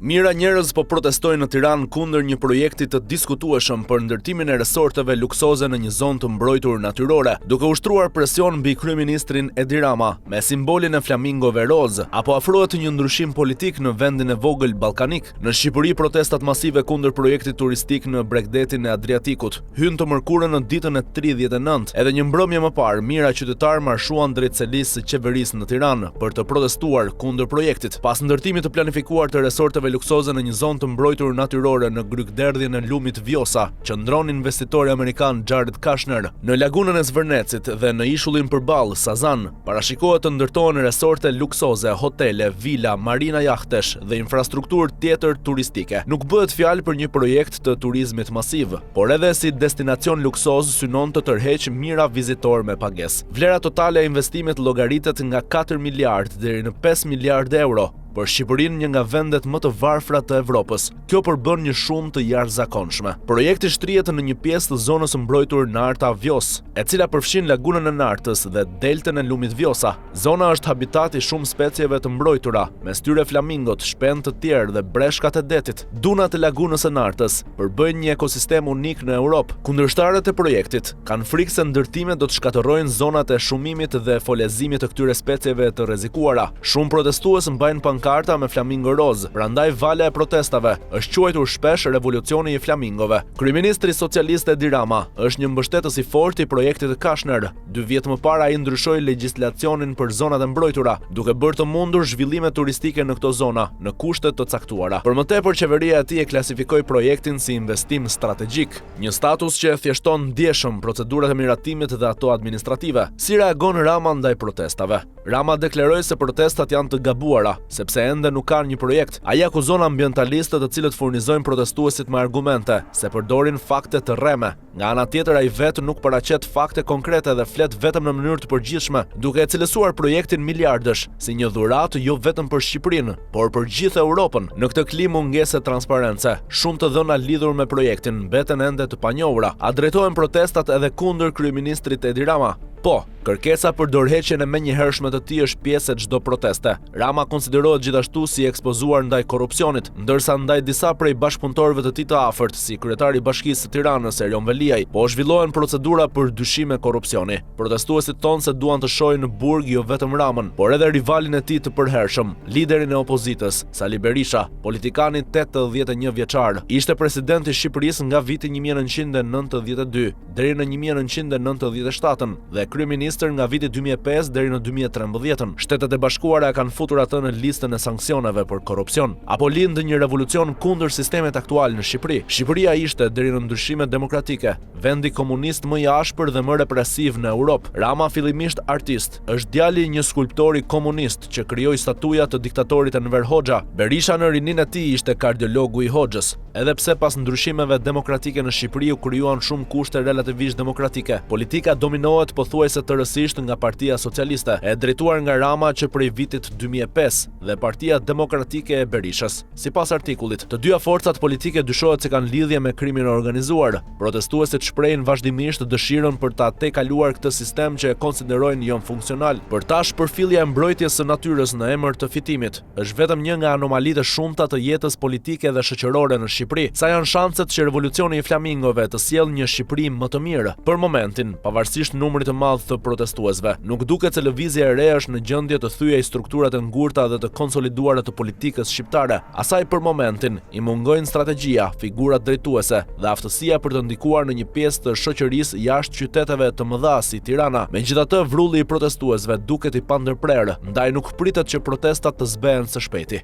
Mira njerëz po protestojnë në Tiranë kundër një projekti të diskutueshëm për ndërtimin e resorteve luksoze në një zonë të mbrojtur natyrore, duke ushtruar presion mbi kryeministrin Edi Rama me simbolin e flamingove roz, apo afrohet një ndryshim politik në vendin e vogël ballkanik. Në Shqipëri protestat masive kundër projektit turistik në Bregdetin e Adriatikut hynë të mërkurën në ditën e 39. Edhe një mbrëmje më parë, mira qytetarë marshuan drejt selisë së qeverisë në Tiranë për të protestuar kundër projektit. Pas ndërtimit të planifikuar të resorteve luksoze në një zonë të mbrojtur natyrore në grykderdhjen e lumit Vjosa, qëndron investitori amerikan Jared Kushner. Në lagunën e Zvërnecit dhe në ishullin përballë Sazan, parashikohet të ndërtohen resorte luksoze, hotele, vila, marina jahtesh dhe infrastrukturë tjetër turistike. Nuk bëhet fjalë për një projekt të turizmit masiv, por edhe si destinacion luksoz synon të tërheqë mira vizitor me pagesë. Vlera totale e investimit llogaritet nga 4 miliard deri në 5 miliard euro. Për Shqipërinë, një nga vendet më të varfra të Evropës, kjo përbën një shumë të jashtëzakonshme. Projekti shtrihet në një pjesë të zonës së mbrojtur Narta Vjos, e cila përfshin lagunën e Nartës dhe deltën e lumit Vjosa. Zona është habitat i shumë specieve të mbrojtura, mes tyre flamingot, shpend të tjerë dhe breshkat e detit. Dunat e lagunës së Nartës përbëjnë një ekosistem unik në Europë. Kundërshtarët e projektit kanë frikë se ndërtimet do të shkatërrojnë zonat e shumimit dhe folezimit të këtyre specieve të rrezikuara. Shumë protestues mbajnë karta me flamingo roz, prandaj vala e protestave është quajtur shpesh revolucioni i flamingove. Kryeministri socialist Edi Rama është një mbështetës i fortë i projektit të Kushner. 2 vjet më parë ai ndryshoi legjislacionin për zonat e mbrojtura, duke bërë të mundur zhvillime turistike në këto zona në kushte të caktuara. Për më tepër, qeveria e tij e klasifikoi projektin si investim strategjik, një status që thjeshton ndjeshëm procedurat e miratimit dhe ato administrative. Si reagon Rama ndaj protestave? Rama deklaroi se protestat janë të gabuara, sepse ende nuk kanë një projekt. Ai akuzon ambientalistët të cilët furnizojnë protestuesit me argumente se përdorin fakte të rreme. Nga ana tjetër, ai vetë nuk paraqet fakte konkrete dhe flet vetëm në mënyrë të përgjithshme, duke e cilësuar projektin miliardësh si një dhuratë jo vetëm për Shqipërinë, por për gjithë Europën. Në këtë klimë mungesë transparence, shumë të dhëna lidhur me projektin mbeten ende të panjohura. A drejtohen protestat edhe kundër kryeministrit Edi Rama? Po, kërkesa për dorëheqjen e menjëhershme të tij është pjesë e çdo proteste. Rama konsiderohet gjithashtu si ekspozuar ndaj korrupsionit, ndërsa ndaj disa prej bashkëpunëtorëve të tij të afërt, si kryetari i Bashkisë së Tiranës Erjon Veliaj, po zhvillohen procedura për dyshime korrupsioni. Protestuesit tonë se duan të shohin në burg jo vetëm Ramën, por edhe rivalin e tij të përhershëm, liderin e opozitës, Sali Berisha, politikani 81 vjeçar. Ishte president i Shqipërisë nga viti 1992 deri në 1997 dhe kryeministër nga viti 2005 deri në 2013. Shtetet e Bashkuara kanë futur atë në listën e sanksioneve për korrupsion. Apo lind një revolucion kundër sistemit aktual në Shqipëri. Shqipëria ishte deri në ndryshimet demokratike vendi komunist më i ashpër dhe më represiv në Europë. Rama, fillimisht artist, është djali i një skulptori komunist që krijoi statuja të diktatorit Enver Hoxha. Berisha në rinin e tij ishte kardiologu i Hoxhës. Edhe pse pas ndryshimeve demokratike në Shqipëri u krijuan shumë kushte relativisht demokratike, politika dominohet pothuajse tërësisht nga Partia Socialiste, e drejtuar nga Rama që prej vitit 2005 dhe Partia Demokratike e Berishës. Sipas artikullit, të dyja forcat politike dyshohet se kanë lidhje me krimin organizuar. Protestuesit shprehin vazhdimisht dëshirën për ta tejkaluar këtë sistem që e konsiderojnë jo funksional. Për tash, përfillja e mbrojtjes së natyrës në emër të fitimit është vetëm një nga anomalitë e shumta të jetës politike dhe shoqërore në Shqipëri. Sa janë shanset që revolucioni i flamingove të sjellë një Shqipëri më të mirë? Për momentin, pavarësisht numrit të madh të protestuesve, nuk duket se lëvizja e re është në gjendje të thyejë strukturat e ngurta dhe të konsoliduara të politikës shqiptare. Asaj për momentin i mungojnë strategjia, figurat drejtuese dhe aftësia për të ndikuar në një pjesë të shoqërisë jashtë qyteteve të mëdha si Tirana. Megjithatë, vrulli i protestuesve duket i pandërprerë, ndaj nuk pritet që protestat të zbehen së shpejti.